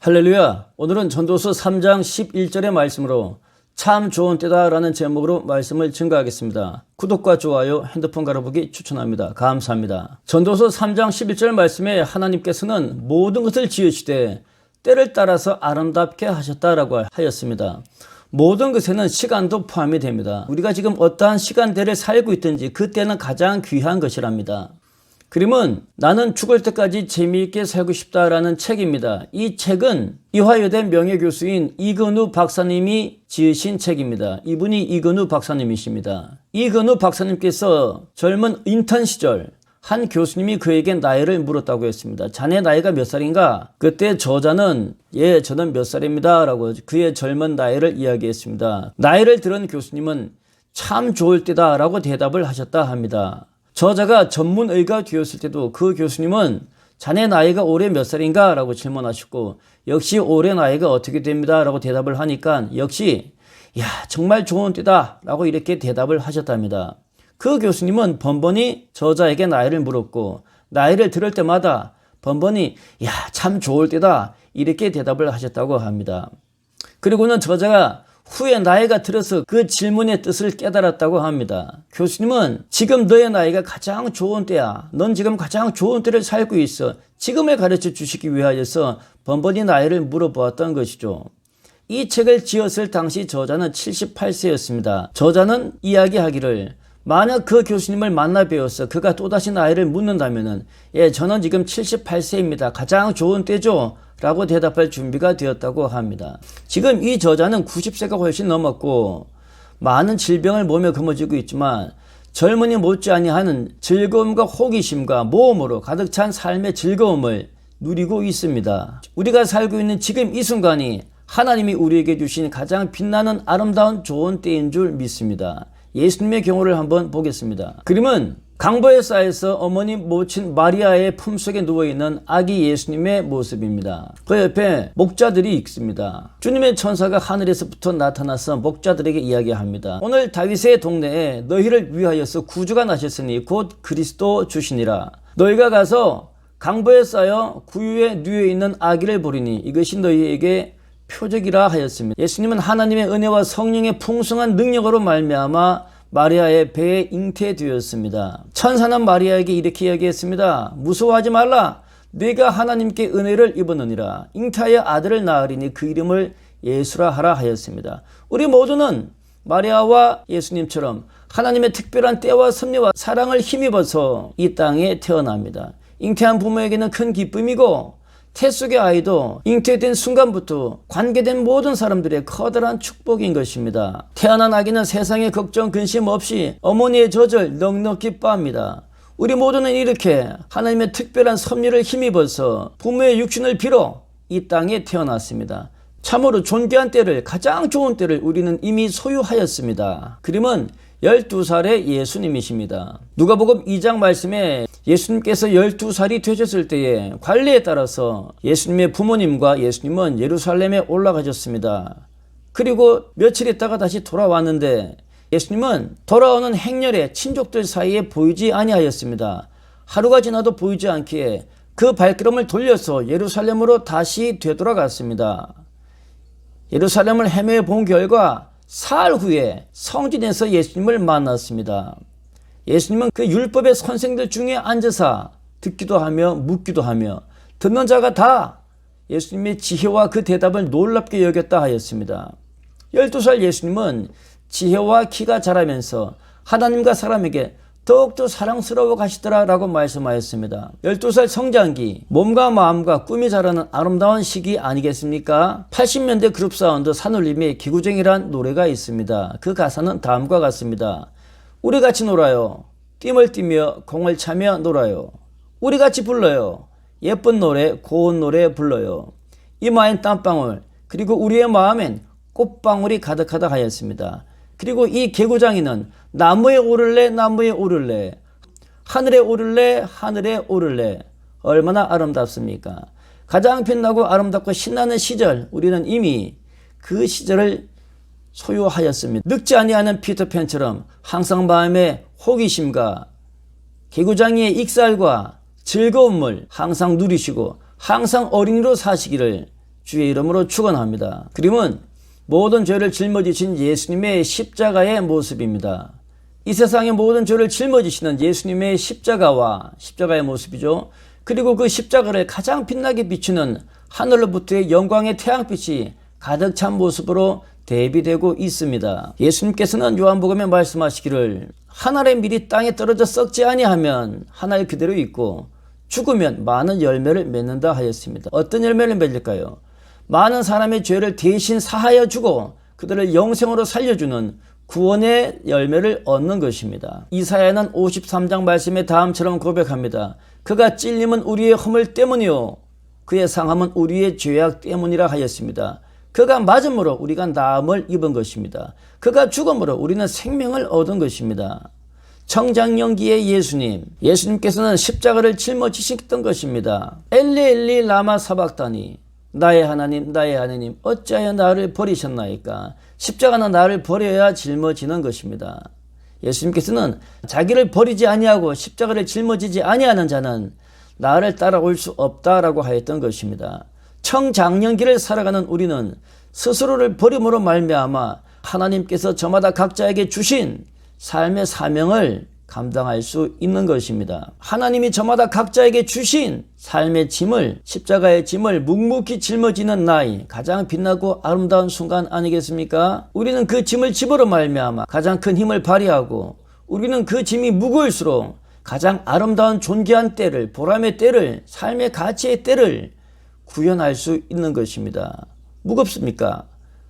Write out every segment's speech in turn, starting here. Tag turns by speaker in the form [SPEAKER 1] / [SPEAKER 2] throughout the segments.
[SPEAKER 1] 할렐루야. 오늘은 전도서 3장 11절의 말씀으로 참 좋은 때다 라는 제목으로 말씀을 증거하겠습니다. 구독과 좋아요, 핸드폰 갈아보기 추천합니다. 감사합니다. 전도서 3장 11절 말씀에 하나님께서는 모든 것을 지으시되 때를 따라서 아름답게 하셨다라고 하였습니다. 모든 것에는 시간도 포함이 됩니다. 우리가 지금 어떠한 시간대를 살고 있든지 그때는 가장 귀한 것이랍니다. 그림은 나는 죽을 때까지 재미있게 살고 싶다라는 책입니다. 이 책은 이화여대 명예교수인 이근우 박사님이 지으신 책입니다. 이분이 이근우 박사님이십니다. 이근우 박사님께서 젊은 인턴 시절 한 교수님이 그에게 나이를 물었다고 했습니다. 자네 나이가 몇 살인가? 그때 저자는 저는 몇 살입니다 라고 그의 젊은 나이를 이야기했습니다. 나이를 들은 교수님은 참 좋을 때다 라고 대답을 하셨다 합니다. 저자가 전문의가 되었을 때도 그 교수님은 자네 나이가 올해 몇 살인가? 라고 질문하셨고 역시 올해 나이가 어떻게 됩니다? 라고 대답을 하니까 역시 정말 좋은 때다 라고 이렇게 대답을 하셨답니다. 그 교수님은 번번이 저자에게 나이를 물었고 나이를 들을 때마다 번번이 참 좋을 때다 이렇게 대답을 하셨다고 합니다. 그리고는 저자가 후에 나이가 들어서 그 질문의 뜻을 깨달았다고 합니다. 교수님은 지금 너의 나이가 가장 좋은 때야. 넌 지금 가장 좋은 때를 살고 있어. 지금을 가르쳐 주시기 위하여서 번번이 나이를 물어보았던 것이죠. 이 책을 지었을 당시 저자는 78세였습니다. 저자는 이야기하기를 만약 그 교수님을 만나 뵈어서 그가 또다시 나이를 묻는다면은 저는 지금 78세입니다. 가장 좋은 때죠. 라고 대답할 준비가 되었다고 합니다. 지금 이 저자는 90세가 훨씬 넘었고 많은 질병을 몸에 거머쥐고 있지만 젊은이 못지아니하는 즐거움과 호기심과 모험으로 가득 찬 삶의 즐거움을 누리고 있습니다. 우리가 살고 있는 지금 이 순간이 하나님이 우리에게 주신 가장 빛나는 아름다운 좋은 때인 줄 믿습니다. 예수님의 경우를 한번 보겠습니다. 그림은 강보에 쌓여서 어머니 모친 마리아의 품속에 누워있는 아기 예수님의 모습입니다. 그 옆에 목자들이 있습니다. 주님의 천사가 하늘에서부터 나타나서 목자들에게 이야기합니다. 오늘 다윗의 동네에 너희를 위하여서 구주가 나셨으니 곧 그리스도 주시니라. 너희가 가서 강보에 쌓여 구유에 누워있는 아기를 보리니 이것이 너희에게 표적이라 하였습니다. 예수님은 하나님의 은혜와 성령의 풍성한 능력으로 말미암아 마리아의 배에 잉태되었습니다. 천사는 마리아에게 이렇게 이야기했습니다. 무서워하지 말라. 네가 하나님께 은혜를 입었느니라. 잉태하여 아들을 낳으리니 그 이름을 예수라 하라 하였습니다. 우리 모두는 마리아와 예수님처럼 하나님의 특별한 때와 섭리와 사랑을 힘입어서 이 땅에 태어납니다. 잉태한 부모에게는 큰 기쁨이고 태속의 아이도 잉태된 순간부터 관계된 모든 사람들의 커다란 축복인 것입니다. 태어난 아기는 세상의 걱정 근심 없이 어머니의 젖을 넉넉히 빱니다. 우리 모두는 이렇게 하나님의 특별한 섭리를 힘입어서 부모의 육신을 빌어 이 땅에 태어났습니다. 참으로 존귀한 때를, 가장 좋은 때를 우리는 이미 소유하였습니다. 그림은 12살의 예수님이십니다. 누가복음 2장 말씀에 예수님께서 12살이 되셨을 때에 관리에 따라서 예수님의 부모님과 예수님은 예루살렘에 올라가셨습니다. 그리고 며칠 있다가 다시 돌아왔는데 예수님은 돌아오는 행렬에 친족들 사이에 보이지 아니하였습니다. 하루가 지나도 보이지 않기에 그 발걸음을 돌려서 예루살렘으로 다시 되돌아갔습니다. 예루살렘을 헤매어 본 결과 사흘 후에 성전에서 예수님을 만났습니다. 예수님은 그 율법의 선생들 중에 앉아서 듣기도 하며 묻기도 하며 듣는 자가 다 예수님의 지혜와 그 대답을 놀랍게 여겼다 하였습니다. 12살 예수님은 지혜와 키가 자라면서 하나님과 사람에게 더욱더 사랑스러워 가시더라 라고 말씀하였습니다. 12살 성장기, 몸과 마음과 꿈이 자라는 아름다운 시기 아니겠습니까? 80년대 그룹 사운드 산울림의 기구쟁이란 노래가 있습니다. 그 가사는 다음과 같습니다. 우리 같이 놀아요. 띠을 띠며 공을 차며 놀아요. 우리 같이 불러요. 예쁜 노래, 고운 노래 불러요. 이마엔 땀방울, 그리고 우리의 마음엔 꽃방울이 가득하다 하였습니다. 그리고 이 개구장이는 나무에 오를래, 나무에 오를래, 하늘에 오를래, 하늘에 오를래. 얼마나 아름답습니까? 가장 빛나고 아름답고 신나는 시절, 우리는 이미 그 시절을 소유하였습니다. 늙지 아니하는 피터팬처럼 항상 마음에 호기심과 개구장이의 익살과 즐거움을 항상 누리시고 항상 어린이로 사시기를 주의 이름으로 축원합니다. 그림은 모든 죄를 짊어지신 예수님의 십자가의 모습입니다. 이 세상의 모든 죄를 짊어지시는 예수님의 십자가의 모습이죠. 그리고 그 십자가를 가장 빛나게 비추는 하늘로부터의 영광의 태양빛이 가득 찬 모습으로 대비되고 있습니다. 예수님께서는 요한복음에 말씀하시기를 한 알의 밀이 땅에 떨어져 썩지 아니하면 한 알 그대로 있고 죽으면 많은 열매를 맺는다 하였습니다. 어떤 열매를 맺을까요? 많은 사람의 죄를 대신 사하여 주고 그들을 영생으로 살려주는 구원의 열매를 얻는 것입니다. 이사야는 53장 말씀에 다음처럼 고백합니다. 그가 찔림은 우리의 허물 때문이요 그의 상함은 우리의 죄악 때문이라 하였습니다. 그가 맞음으로 우리가 나음을 입은 것입니다. 그가 죽음으로 우리는 생명을 얻은 것입니다. 청장년기의 예수님께서는 십자가를 짊어지셨던 것입니다. 엘리 엘리 라마 사박다니 나의 하나님 나의 하나님 어찌하여 나를 버리셨나이까. 십자가는 나를 버려야 짊어지는 것입니다. 예수님께서는 자기를 버리지 아니하고 십자가를 짊어지지 아니하는 자는 나를 따라올 수 없다라고 하였던 것입니다. 청장년기를 살아가는 우리는 스스로를 버림으로 말미암아 하나님께서 저마다 각자에게 주신 삶의 사명을 감당할 수 있는 것입니다. 하나님이 저마다 각자에게 주신 삶의 짐을, 십자가의 짐을 묵묵히 짊어지는 나이, 가장 빛나고 아름다운 순간 아니겠습니까? 우리는 그 짐을 집으로 말미암아 가장 큰 힘을 발휘하고 우리는 그 짐이 무거울수록 가장 아름다운 존귀한 때를, 보람의 때를, 삶의 가치의 때를 구현할 수 있는 것입니다. 무겁습니까?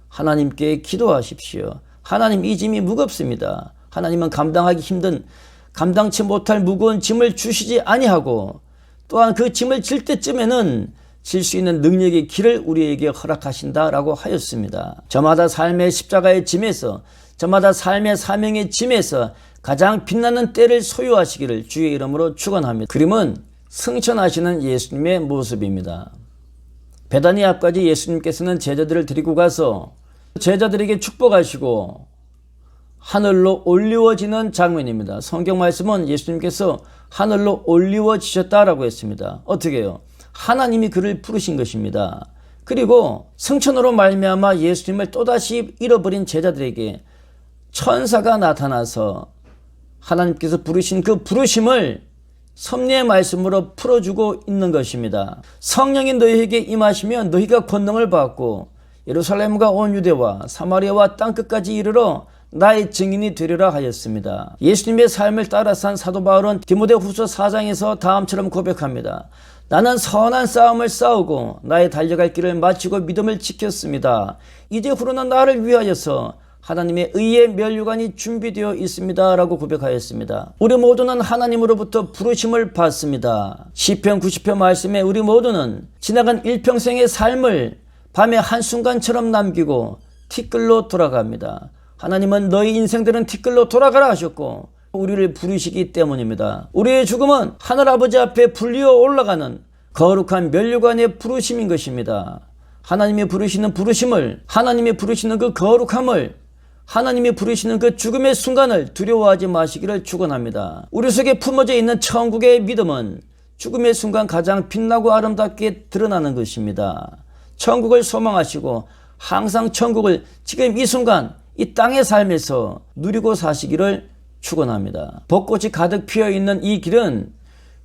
[SPEAKER 1] 하나님께 기도하십시오. 하나님 이 짐이 무겁습니다. 하나님은 감당하기 힘든 감당치 못할 무거운 짐을 주시지 아니하고 또한 그 짐을 질 때쯤에는 질 수 있는 능력의 길을 우리에게 허락하신다라고 하였습니다. 저마다 삶의 십자가의 짐에서 저마다 삶의 사명의 짐에서 가장 빛나는 때를 소유하시기를 주의 이름으로 축원합니다. 그림은 승천하시는 예수님의 모습입니다. 베다니 앞까지 예수님께서는 제자들을 데리고 가서 제자들에게 축복하시고 하늘로 올리워지는 장면입니다. 성경 말씀은 예수님께서 하늘로 올리워지셨다라고 했습니다. 어떻게 해요? 하나님이 그를 부르신 것입니다. 그리고 승천으로 말미암아 예수님을 또다시 잃어버린 제자들에게 천사가 나타나서 하나님께서 부르신 그 부르심을 섭리의 말씀으로 풀어주고 있는 것입니다. 성령이 너희에게 임하시면 너희가 권능을 받고 예루살렘과 온 유대와 사마리아와 땅끝까지 이르러 나의 증인이 되리라 하였습니다. 예수님의 삶을 따라 산 사도 바울은 디모데후서 4장에서 다음처럼 고백합니다. 나는 선한 싸움을 싸우고 나의 달려갈 길을 마치고 믿음을 지켰습니다. 이제 후로는 나를 위하여서 하나님의 의의 면류관이 준비되어 있습니다 라고 고백하였습니다. 우리 모두는 하나님으로부터 부르심을 받습니다. 시편 90편 말씀에 우리 모두는 지나간 일평생의 삶을 밤의 한순간처럼 남기고 티끌로 돌아갑니다. 하나님은 너희 인생들은 티끌로 돌아가라 하셨고 우리를 부르시기 때문입니다. 우리의 죽음은 하늘아버지 앞에 불리어 올라가는 거룩한 면류관의 부르심인 것입니다. 하나님이 부르시는 부르심을, 하나님이 부르시는 그 거룩함을, 하나님이 부르시는 그 죽음의 순간을 두려워하지 마시기를 축원합니다. 우리 속에 품어져 있는 천국의 믿음은 죽음의 순간 가장 빛나고 아름답게 드러나는 것입니다. 천국을 소망하시고 항상 천국을 지금 이 순간 이 땅의 삶에서 누리고 사시기를 축원합니다. 벚꽃이 가득 피어있는 이 길은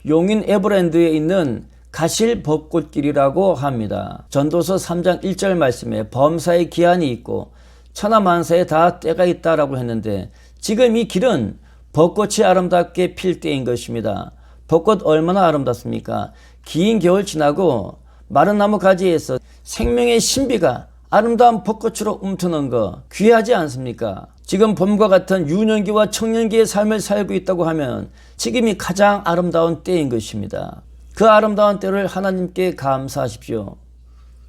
[SPEAKER 1] 용인 에버랜드에 있는 가실 벚꽃길이라고 합니다. 전도서 3장 1절 말씀에 범사의 기한이 있고 천하만사에 다 때가 있다라고 했는데 지금 이 길은 벚꽃이 아름답게 필 때인 것입니다. 벚꽃 얼마나 아름답습니까? 긴 겨울 지나고 마른 나무 가지에서 생명의 신비가 아름다운 벚꽃으로 움트는 거 귀하지 않습니까? 지금 봄과 같은 유년기와 청년기의 삶을 살고 있다고 하면 지금이 가장 아름다운 때인 것입니다. 그 아름다운 때를 하나님께 감사하십시오.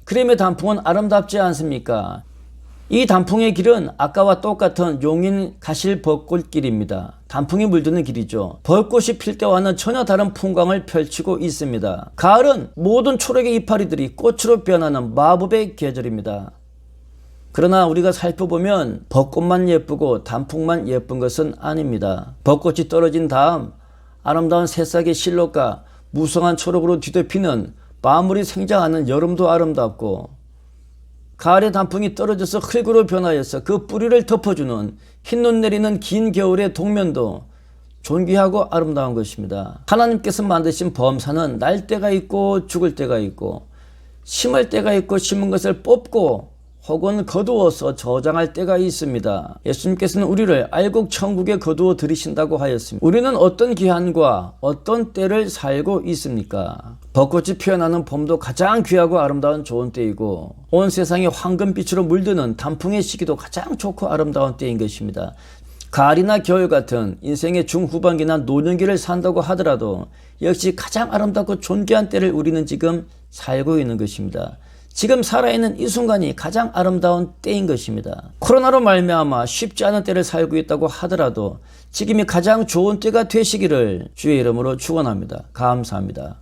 [SPEAKER 1] 그림의 단풍은 아름답지 않습니까? 이 단풍의 길은 아까와 똑같은 용인 가실 벚꽃길입니다. 단풍이 물드는 길이죠. 벚꽃이 필 때와는 전혀 다른 풍광을 펼치고 있습니다. 가을은 모든 초록의 이파리들이 꽃으로 변하는 마법의 계절입니다. 그러나 우리가 살펴보면 벚꽃만 예쁘고 단풍만 예쁜 것은 아닙니다. 벚꽃이 떨어진 다음 아름다운 새싹의 실록과 무성한 초록으로 뒤덮이는 마무리 생장하는 여름도 아름답고 가을의 단풍이 떨어져서 흙으로 변하여서 그 뿌리를 덮어주는 흰눈 내리는 긴 겨울의 동면도 존귀하고 아름다운 것입니다. 하나님께서 만드신 범사는 날 때가 있고 죽을 때가 있고 심을 때가 있고 심은 것을 뽑고 혹은 거두어서 저장할 때가 있습니다. 예수님께서는 우리를 알곡 천국에 거두어 들이신다고 하였습니다. 우리는 어떤 기한과 어떤 때를 살고 있습니까? 벚꽃이 피어나는 봄도 가장 귀하고 아름다운 좋은 때이고 온 세상이 황금빛으로 물드는 단풍의 시기도 가장 좋고 아름다운 때인 것입니다. 가을이나 겨울 같은 인생의 중후반기나 노년기를 산다고 하더라도 역시 가장 아름답고 존귀한 때를 우리는 지금 살고 있는 것입니다. 지금 살아있는 이 순간이 가장 아름다운 때인 것입니다. 코로나로 말미암아 쉽지 않은 때를 살고 있다고 하더라도 지금이 가장 좋은 때가 되시기를 주의 이름으로 축원합니다. 감사합니다.